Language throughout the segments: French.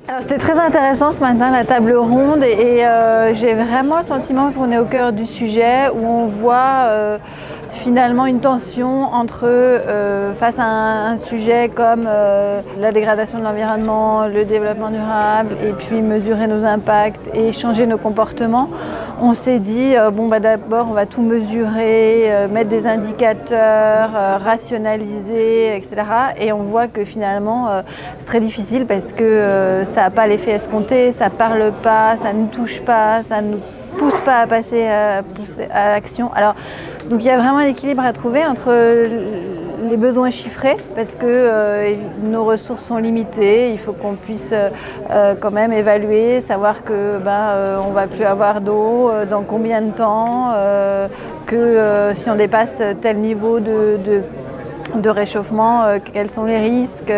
Alors c'était très intéressant ce matin, la table ronde, et j'ai vraiment le sentiment qu'on est au cœur du sujet, où on voit finalement une tension entre, face à un sujet comme la dégradation de l'environnement, le développement durable, et puis mesurer nos impacts et changer nos comportements. On s'est dit, d'abord on va tout mesurer, mettre des indicateurs, rationaliser, etc. Et on voit que finalement c'est très difficile parce que ça n'a pas l'effet escompté, ça ne parle pas, ça ne nous touche pas, ça ne nous pousse pas à passer à l'action. Alors, donc il y a vraiment un équilibre à trouver entre les besoins chiffrés, parce que nos ressources sont limitées, il faut qu'on puisse quand même évaluer, savoir que on va plus avoir d'eau dans combien de temps, que si on dépasse tel niveau de réchauffement, quels sont les risques,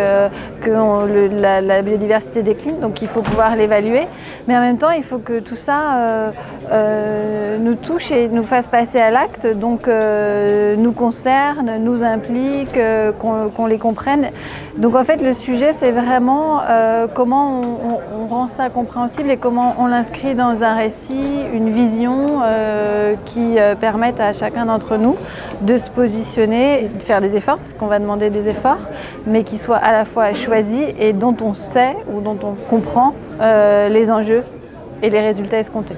la biodiversité décline, donc il faut pouvoir l'évaluer. Mais en même temps, il faut que tout ça nous touche et nous fasse passer à l'acte, donc nous concerne, nous implique, qu'on les comprenne. Donc en fait, le sujet, c'est vraiment comment on rend ça compréhensible et comment on l'inscrit dans un récit, une vision qui permette à chacun d'entre nous de se positionner et de faire des efforts, parce qu'on va demander des efforts, mais qui soient à la fois choisis et dont on sait ou dont on comprend les enjeux et les résultats escomptés.